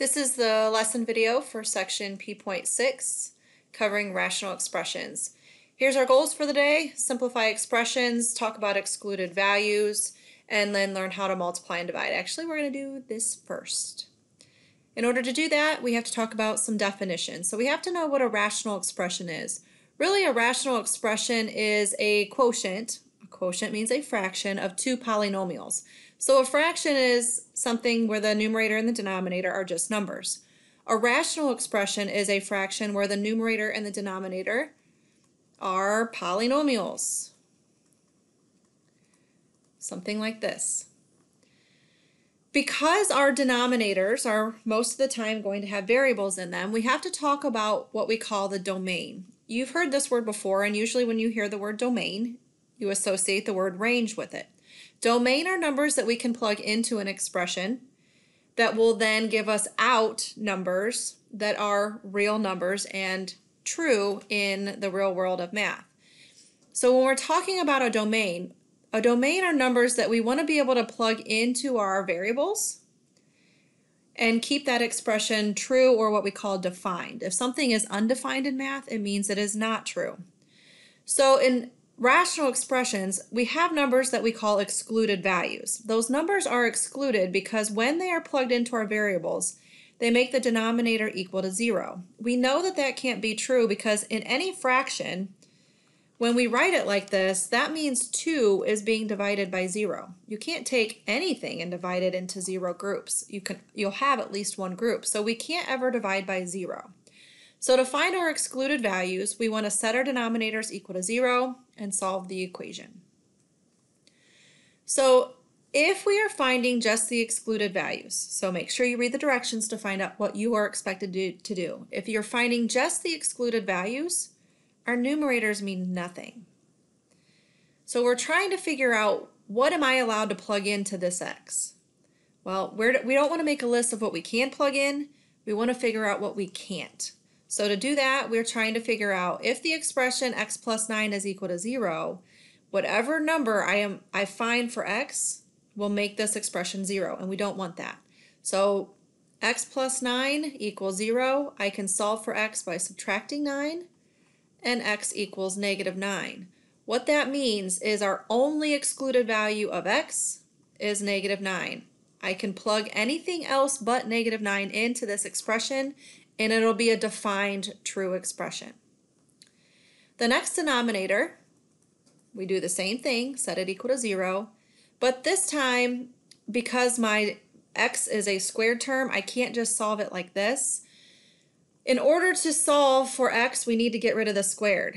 This is the lesson video for section P.6, covering rational expressions. Here's our goals for the day: simplify expressions, talk about excluded values, and then learn how to multiply and divide. Actually, we're going to do this first. In order to do that, we have to talk about some definitions. So we have to know what a rational expression is. Really, a rational expression is a quotient. A quotient means a fraction of two polynomials. So a fraction is something where the numerator and the denominator are just numbers. A rational expression is a fraction where the numerator and the denominator are polynomials. Something like this. Because our denominators are most of the time going to have variables in them, we have to talk about what we call the domain. You've heard this word before, and usually when you hear the word domain, you associate the word range with it. Domain are numbers that we can plug into an expression that will then give us out numbers that are real numbers and true in the real world of math. So when we're talking about a domain are numbers that we want to be able to plug into our variables and keep that expression true, or what we call defined. If something is undefined in math, it means it is not true. So in rational expressions, we have numbers that we call excluded values. Those numbers are excluded because when they are plugged into our variables, they make the denominator equal to 0. We know that that can't be true because in any fraction, when we write it like this, that means 2 is being divided by 0. You can't take anything and divide it into 0 groups. You'll have at least one group, so we can't ever divide by 0. So to find our excluded values, we want to set our denominators equal to 0 and solve the equation. So if we are finding just the excluded values, so make sure you read the directions to find out what you are expected to do. If you're finding just the excluded values, our numerators mean nothing. So we're trying to figure out, what am I allowed to plug into this x? Well, we don't want to make a list of what we can plug in. We want to figure out what we can't. So to do that, we're trying to figure out if the expression x plus 9 is equal to 0, whatever number I find for x will make this expression 0, and we don't want that. So x plus 9 equals 0. I can solve for x by subtracting 9, and x equals negative 9. What that means is our only excluded value of x is negative 9. I can plug anything else but negative 9 into this expression, and it'll be a defined true expression. The next denominator, we do the same thing, set it equal to 0, but this time, because my x is a squared term, I can't just solve it like this. In order to solve for x, we need to get rid of the squared.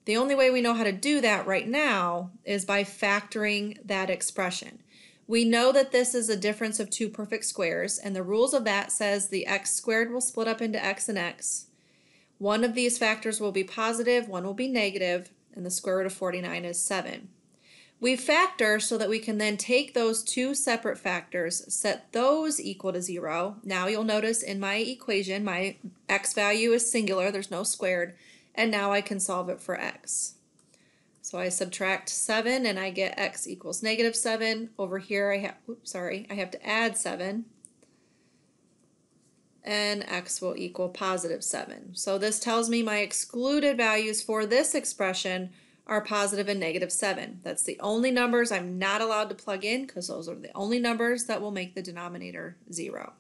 The only way we know how to do that right now is by factoring that expression. We know that this is a difference of two perfect squares, and the rules of that says the x squared will split up into x and x. One of these factors will be positive, one will be negative, and the square root of 49 is 7. We factor so that we can then take those two separate factors, set those equal to 0. Now you'll notice in my equation, my x value is singular, there's no squared, and now I can solve it for x. So I subtract 7 and I get x equals negative 7. Over here I have to add 7, and x will equal positive 7. So this tells me my excluded values for this expression are positive and negative 7. That's the only numbers I'm not allowed to plug in, because those are the only numbers that will make the denominator 0.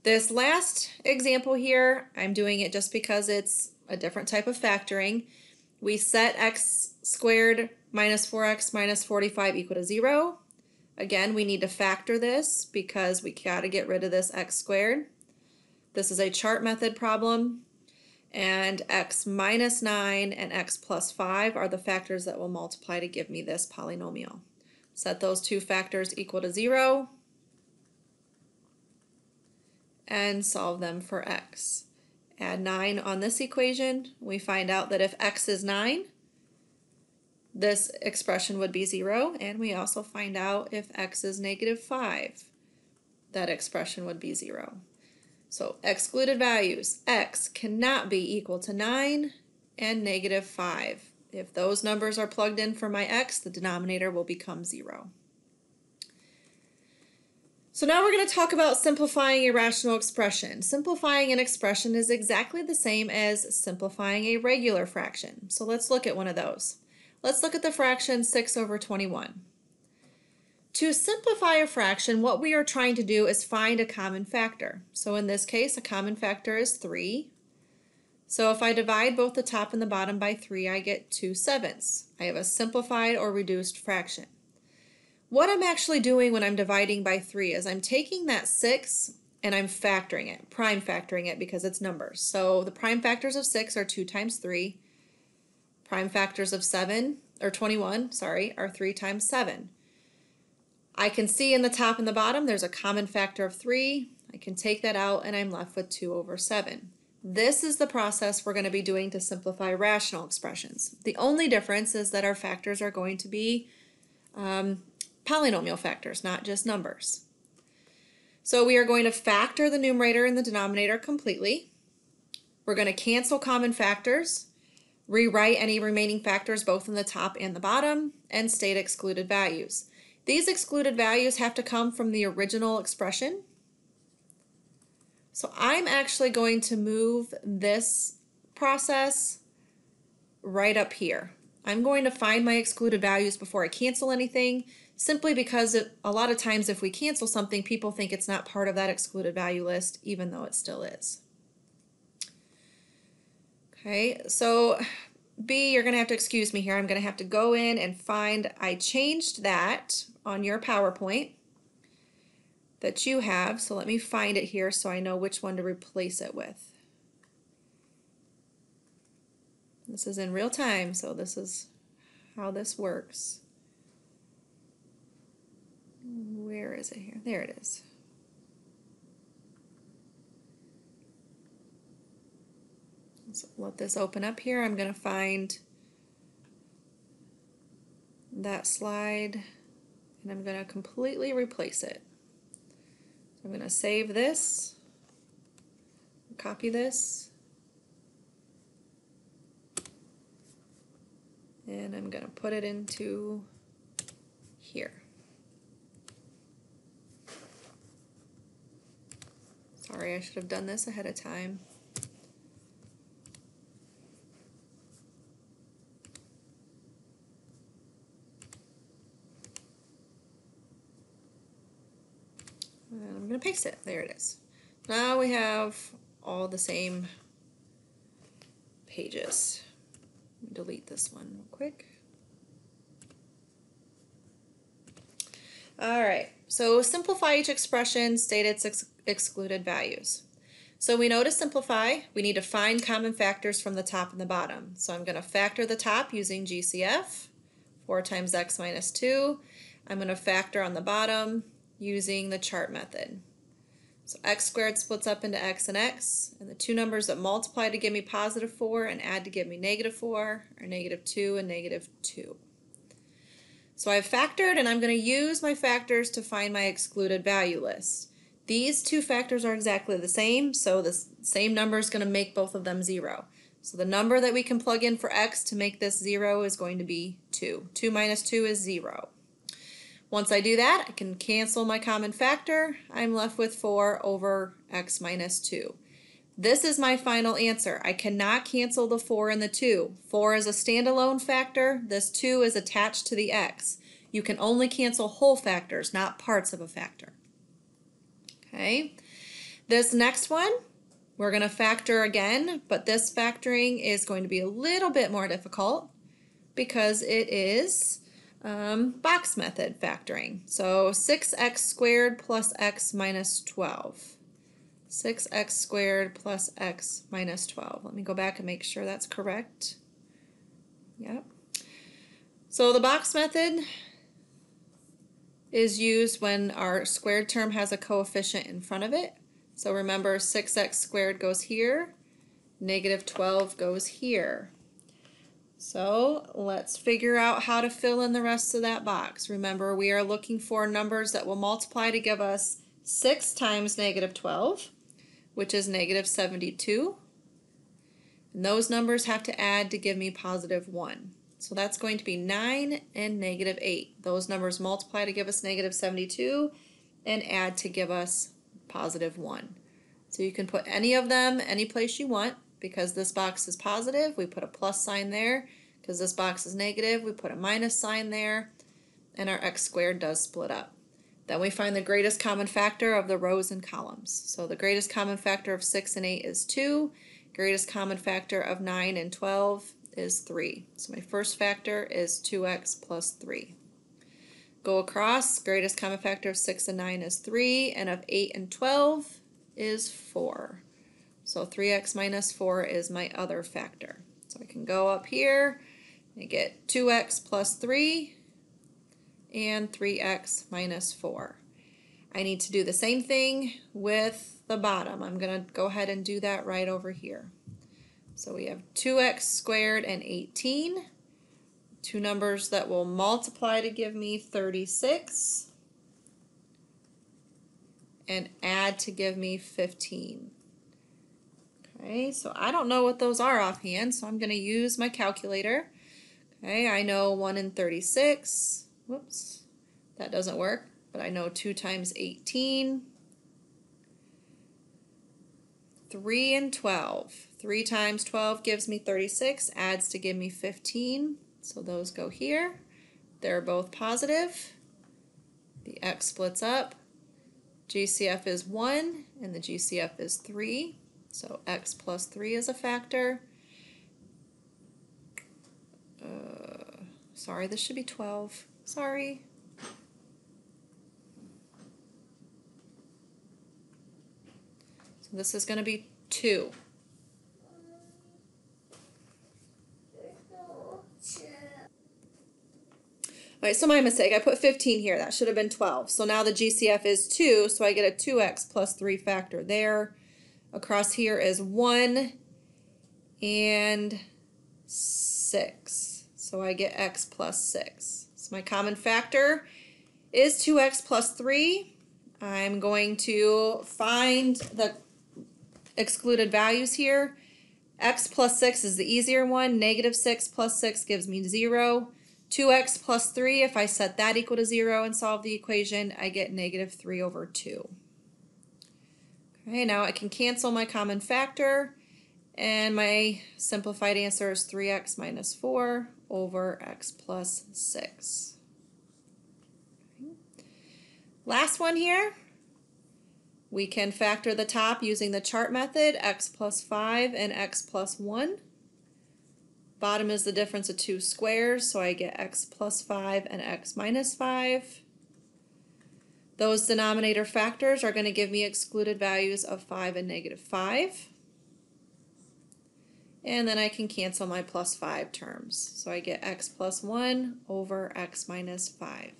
This last example here, I'm doing it just because it's a different type of factoring. We set x squared minus 4x minus 45 equal to 0. Again, we need to factor this because we got to get rid of this x squared. This is a chart method problem, and x minus 9 and x plus 5 are the factors that will multiply to give me this polynomial. Set those two factors equal to 0 and solve them for x. Add 9 on this equation. We find out that if x is 9, this expression would be 0, and we also find out if x is negative 5, that expression would be 0. So excluded values, x cannot be equal to 9 and negative 5. If those numbers are plugged in for my x, the denominator will become 0. So now we're going to talk about simplifying a rational expression. Simplifying an expression is exactly the same as simplifying a regular fraction. So let's look at one of those. Let's look at the fraction 6 over 21. To simplify a fraction, what we are trying to do is find a common factor. So in this case, a common factor is 3. So if I divide both the top and the bottom by 3, I get 2/7. I have a simplified or reduced fraction. What I'm actually doing when I'm dividing by 3 is I'm taking that 6 and I'm factoring it, prime factoring it because it's numbers. So the prime factors of 6 are 2 times 3. Prime factors of 21, are 3 times 7. I can see in the top and the bottom there's a common factor of 3. I can take that out and I'm left with 2 over 7. This is the process we're going to be doing to simplify rational expressions. The only difference is that our factors are going to be polynomial factors, not just numbers. So we are going to factor the numerator and the denominator completely. We're going to cancel common factors, rewrite any remaining factors both in the top and the bottom, and state excluded values. These excluded values have to come from the original expression. So I'm actually going to move this process right up here. I'm going to find my excluded values before I cancel anything, simply because a lot of times if we cancel something, people think it's not part of that excluded value list, even though it still is. Okay, so B, you're going to have to excuse me here. I'm going to have to go in and find, I changed that on your PowerPoint that you have, so let me find it here so I know which one to replace it with. This is in real time, so this is how this works. Where is it here? There it is. Let's let this open up here. I'm going to find that slide and I'm going to completely replace it. So I'm going to save this, copy this, and I'm going to put it into here. Sorry, I should have done this ahead of time. And I'm going to paste it. There it is. Now we have all the same pages. Delete this one real quick. All right, so simplify each expression, state its excluded values. So we know to simplify, we need to find common factors from the top and the bottom. So I'm going to factor the top using GCF, 4 times x minus 2. I'm going to factor on the bottom using the chart method. So x squared splits up into x, and the two numbers that multiply to give me positive 4 and add to give me negative 4 are negative 2 and negative 2. So I've factored, and I'm going to use my factors to find my excluded value list. These two factors are exactly the same, so the same number is going to make both of them 0. So the number that we can plug in for x to make this 0 is going to be 2. 2 minus 2 is 0. Once I do that, I can cancel my common factor. I'm left with 4 over x minus 2. This is my final answer. I cannot cancel the 4 and the 2. 4 is a standalone factor. This 2 is attached to the x. You can only cancel whole factors, not parts of a factor. Okay. This next one, we're going to factor again, but this factoring is going to be a little bit more difficult because it is box method factoring. So 6x squared plus x minus 12. 6x squared plus x minus 12. Let me go back and make sure that's correct. Yep. So the box method is used when our squared term has a coefficient in front of it. So remember, 6x squared goes here, negative 12 goes here. So let's figure out how to fill in the rest of that box. Remember, we are looking for numbers that will multiply to give us 6 times negative 12, which is negative 72. And those numbers have to add to give me positive 1. So that's going to be 9 and negative 8. Those numbers multiply to give us negative 72. and add to give us positive 1. So you can put any of them any place you want. Because this box is positive, we put a plus sign there. Because this box is negative, we put a minus sign there. And our x squared does split up. Then we find the greatest common factor of the rows and columns. So the greatest common factor of 6 and 8 is 2. Greatest common factor of 9 and 12 is 3. So my first factor is 2x plus 3. Go across, greatest common factor of 6 and 9 is 3, and of 8 and 12 is 4. So 3x minus 4 is my other factor. So I can go up here and get 2x plus 3 and 3x minus 4. I need to do the same thing with the bottom. I'm going to go ahead and do that right over here. So we have 2x squared and 18. Two numbers that will multiply to give me 36 and add to give me 15. Okay, so I don't know what those are offhand, so I'm going to use my calculator. Okay, I know 1 and 36. Whoops, that doesn't work, but I know 2 times 18. 3 and 12. 3 times 12 gives me 36, adds to give me 15. So those go here. They're both positive. The x splits up. GCF is 1 and the GCF is 3. So x plus 3 is a factor. Sorry, this should be 12. Sorry. So this is going to be 2. Alright, so my mistake. I put 15 here. That should have been 12. So now the GCF is 2, so I get a 2x plus 3 factor there. Across here is 1 and 6. So I get x plus 6. So my common factor is 2x plus 3. I'm going to find the excluded values here. X plus 6 is the easier one. Negative 6 plus 6 gives me 0. 2x plus 3, if I set that equal to 0 and solve the equation, I get negative 3 over 2. Okay, now I can cancel my common factor, and my simplified answer is 3x minus 4 over x plus 6. Okay. Last one here. We can factor the top using the chart method, x plus 5 and x plus 1. Bottom is the difference of 2 squares, so I get x plus 5 and x minus 5. Those denominator factors are going to give me excluded values of 5 and negative 5. And then I can cancel my plus 5 terms. So I get x plus 1 over x minus 5.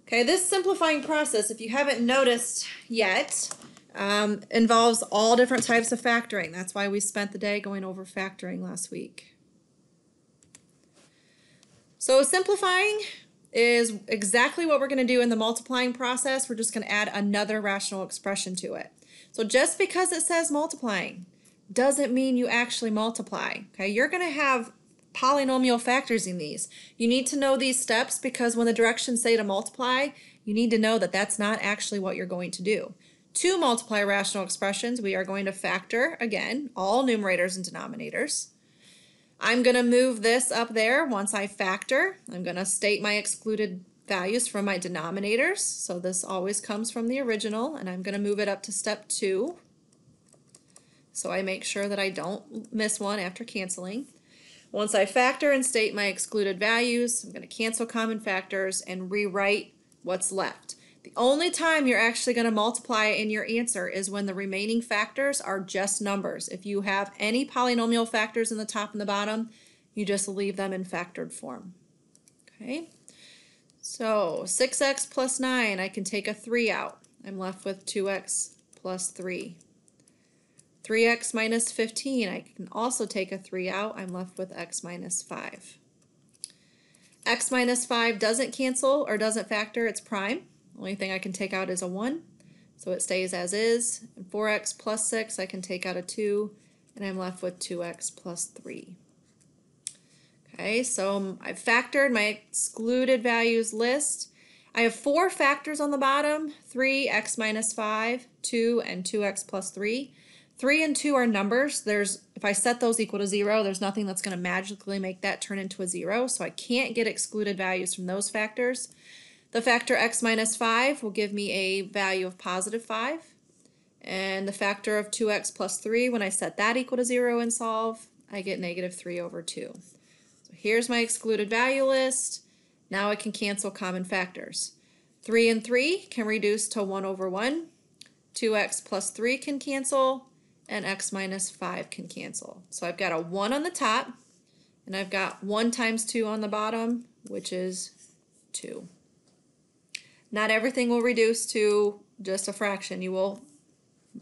Okay, this simplifying process, if you haven't noticed yet, involves all different types of factoring. That's why we spent the day going over factoring last week. So simplifying is exactly what we're going to do in the multiplying process. We're just going to add another rational expression to it. So just because it says multiplying doesn't mean you actually multiply. Okay, you're going to have polynomial factors in these. You need to know these steps because when the directions say to multiply, you need to know that that's not actually what you're going to do. To multiply rational expressions, we are going to factor, again, all numerators and denominators. I'm going to move this up there once I factor. I'm going to state my excluded values from my denominators. So this always comes from the original, and I'm going to move it up to step 2. So I make sure that I don't miss one after canceling. Once I factor and state my excluded values, I'm going to cancel common factors and rewrite what's left. The only time you're actually going to multiply in your answer is when the remaining factors are just numbers. If you have any polynomial factors in the top and the bottom, you just leave them in factored form. Okay, so 6x plus 9, I can take a 3 out. I'm left with 2x plus 3. 3x minus 15, I can also take a 3 out. I'm left with x minus 5. X minus 5 doesn't cancel or doesn't factor, it's prime. Only thing I can take out is a 1, so it stays as is. And 4x plus 6, I can take out a 2, and I'm left with 2x plus 3. Okay, so I've factored my excluded values list. I have 4 factors on the bottom, 3, x minus 5, 2, and 2x plus 3. 3 and 2 are numbers. If I set those equal to 0, there's nothing that's going to magically make that turn into a 0, so I can't get excluded values from those factors. The factor x minus 5 will give me a value of positive 5. And the factor of 2x plus 3, when I set that equal to 0 and solve, I get negative 3 over 2. So here's my excluded value list. Now I can cancel common factors. 3 and 3 can reduce to 1 over 1. 2x plus 3 can cancel, and x minus 5 can cancel. So I've got a 1 on the top, and I've got 1 times 2 on the bottom, which is 2. Not everything will reduce to just a fraction. You will,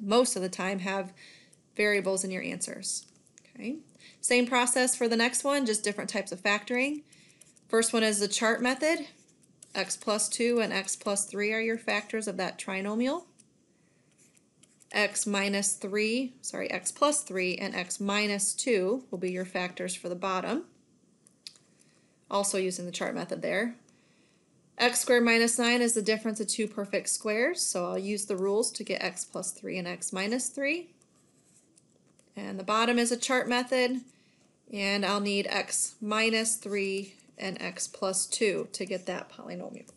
most of the time, have variables in your answers. Okay. Same process for the next one, just different types of factoring. First one is the chart method. X plus 2 and x plus 3 are your factors of that trinomial. X plus 3 and x minus 2 will be your factors for the bottom. Also using the chart method there. X squared minus 9 is the difference of 2 perfect squares, so I'll use the rules to get x plus 3 and x minus 3. And the bottom is a chart method, and I'll need x minus 3 and x plus 2 to get that polynomial.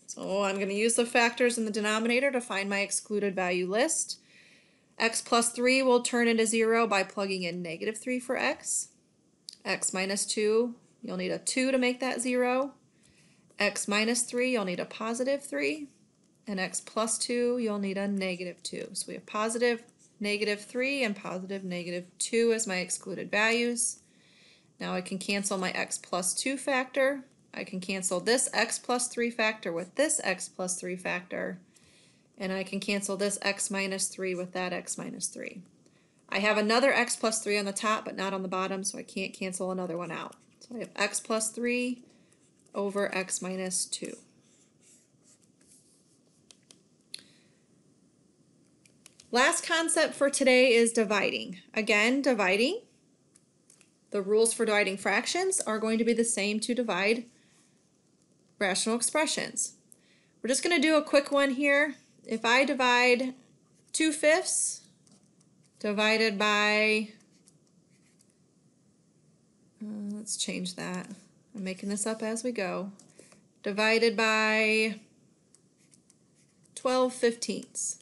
So I'm going to use the factors in the denominator to find my excluded value list. X plus 3 will turn into 0 by plugging in negative 3 for x. X minus 2, you'll need a 2 to make that 0. X minus 3, you'll need a positive 3. And x plus 2, you'll need a negative 2. So we have positive negative 3 and positive negative 2 as my excluded values. Now I can cancel my x plus 2 factor. I can cancel this x plus 3 factor with this x plus 3 factor. And I can cancel this x minus 3 with that x minus 3. I have another x plus 3 on the top but not on the bottom, so I can't cancel another one out. So I have x plus 3 over x minus 2. Last concept for today is dividing. Again, dividing. The rules for dividing fractions are going to be the same to divide rational expressions. We're just going to do a quick one here. If I divide 2/5 divided by, let's change that. I'm making this up as we go. Divided by 12/15.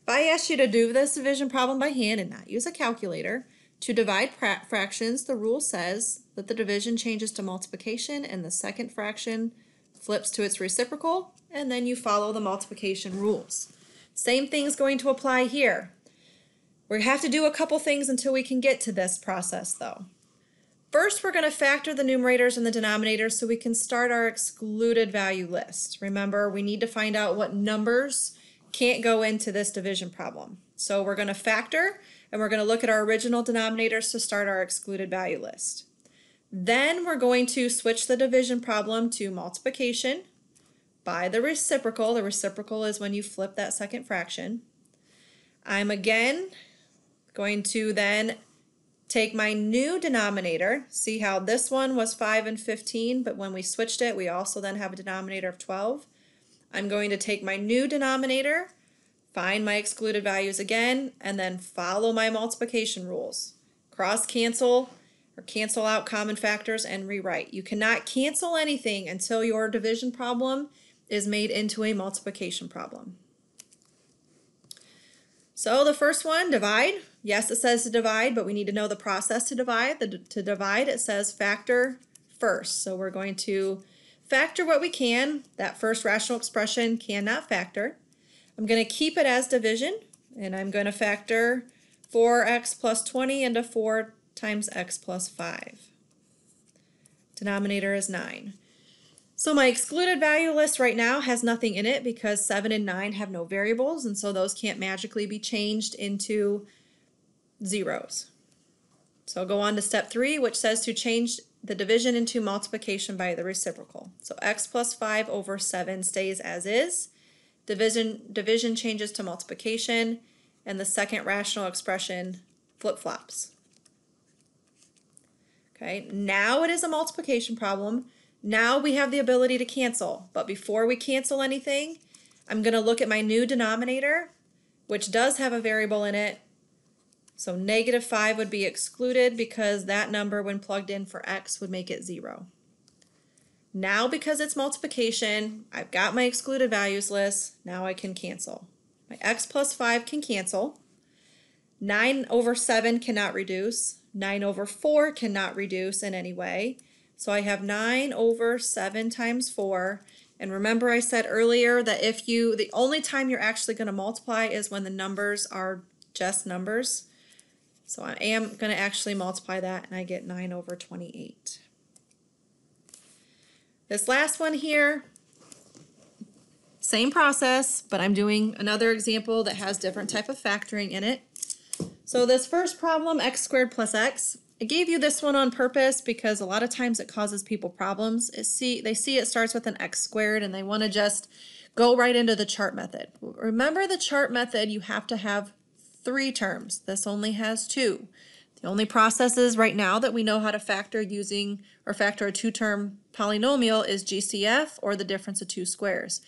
If I asked you to do this division problem by hand and not use a calculator, to divide fractions, the rule says that the division changes to multiplication and the second fraction flips to its reciprocal, and then you follow the multiplication rules. Same thing is going to apply here. We have to do a couple things until we can get to this process though. First, we're going to factor the numerators and the denominators so we can start our excluded value list. Remember, we need to find out what numbers can't go into this division problem. So we're going to factor, and we're going to look at our original denominators to start our excluded value list. Then we're going to switch the division problem to multiplication by the reciprocal. The reciprocal is when you flip that second fraction. I'm again going to then take my new denominator. See how this one was 5 and 15, but when we switched it, we also then have a denominator of 12. I'm going to take my new denominator, find my excluded values again, and then follow my multiplication rules. Cross cancel or cancel out common factors and rewrite. You cannot cancel anything until your division problem is made into a multiplication problem. So the first one, divide. Yes, it says to divide, but we need to know the process to divide. To divide, it says factor first. So we're going to factor what we can. That first rational expression cannot factor. I'm going to keep it as division, and I'm going to factor 4x plus 20 into 4 times x plus 5. Denominator is 9. So my excluded value list right now has nothing in it because 7 and 9 have no variables, and so those can't magically be changed into zeros. So I'll go on to step 3, which says to change the division into multiplication by the reciprocal. So x plus 5 over 7 stays as is. Division changes to multiplication, and the second rational expression flip-flops. Okay, now it is a multiplication problem. Now we have the ability to cancel, but before we cancel anything, I'm going to look at my new denominator, which does have a variable in it. So -5 would be excluded because that number when plugged in for x would make it 0. Now because it's multiplication, I've got my excluded values list. Now I can cancel. My x plus 5 can cancel. 9 over 7 cannot reduce. 9 over 4 cannot reduce in any way. So I have 9 over 7 times 4. And remember I said earlier that the only time you're actually going to multiply is when the numbers are just numbers. So I am going to actually multiply that and I get 9 over 28. This last one here, same process, but I'm doing another example that has different type of factoring in it. So this first problem, x squared plus x, I gave you this one on purpose because a lot of times it causes people problems. They see it starts with an x squared and they want to just go right into the chart method. Remember the chart method, you have to have 3 terms. This only has 2. The only processes right now that we know how to factor using or factor a 2-term polynomial is GCF or the difference of 2 squares.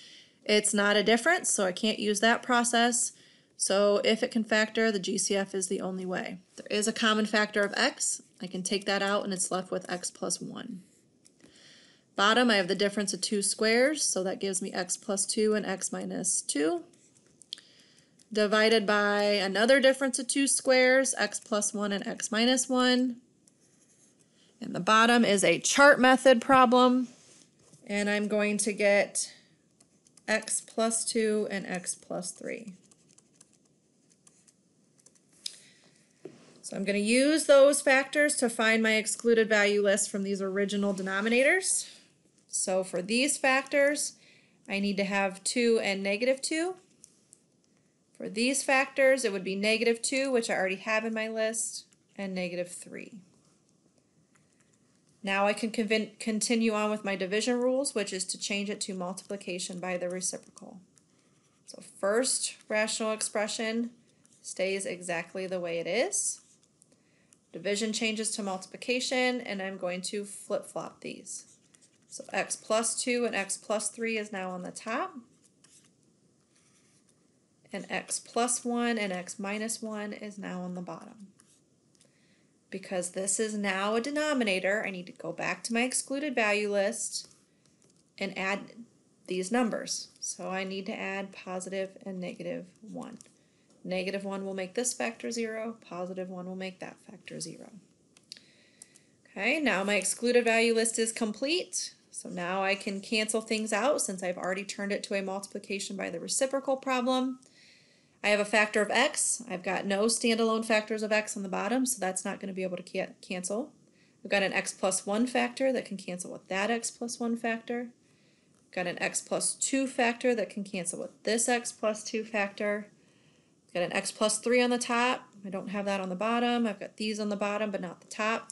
It's not a difference, so I can't use that process. So if it can factor, the GCF is the only way. There is a common factor of x. I can take that out and it's left with x plus 1. Bottom, I have the difference of 2 squares, so that gives me x plus 2 and x minus 2. Divided by another difference of 2 squares, x plus 1 and x minus 1. And the bottom is a chart method problem, and I'm going to get x plus 2 and x plus 3. So I'm going to use those factors to find my excluded value list from these original denominators. So for these factors, I need to have 2 and -2. For these factors, it would be -2, which I already have in my list, and -3. Now I can continue on with my division rules, which is to change it to multiplication by the reciprocal. So first rational expression stays exactly the way it is. Division changes to multiplication, and I'm going to flip-flop these. So x plus 2 and x plus 3 is now on the top. And x plus 1 and x minus 1 is now on the bottom. Because this is now a denominator, I need to go back to my excluded value list and add these numbers. So I need to add positive and -1. -1 will make this factor 0, positive 1 will make that factor 0. Okay, now my excluded value list is complete. So now I can cancel things out since I've already turned it to a multiplication by the reciprocal problem. I have a factor of x. I've got no standalone factors of x on the bottom, so that's not going to be able to cancel. I've got an x plus 1 factor that can cancel with that x plus 1 factor. I've got an x plus 2 factor that can cancel with this x plus 2 factor. I've got an x plus 3 on the top. I don't have that on the bottom. I've got these on the bottom, but not the top.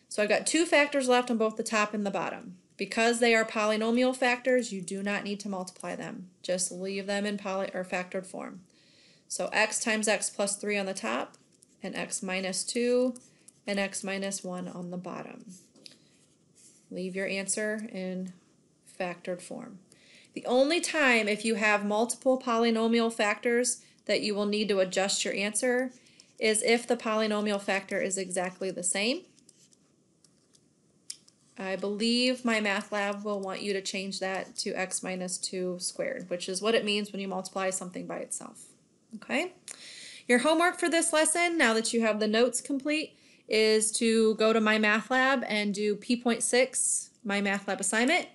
So I've got 2 factors left on both the top and the bottom. Because they are polynomial factors, you do not need to multiply them. Just leave them in factored form. So x times x plus 3 on the top, and x minus 2, and x minus 1 on the bottom. Leave your answer in factored form. The only time if you have multiple polynomial factors that you will need to adjust your answer is if the polynomial factor is exactly the same. I believe my math lab will want you to change that to x minus 2 squared, which is what it means when you multiply something by itself. Okay? Your homework for this lesson, now that you have the notes complete, is to go to my math lab and do P.6, my math lab assignment.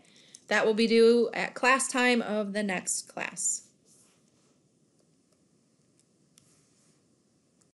That will be due at class time of the next class.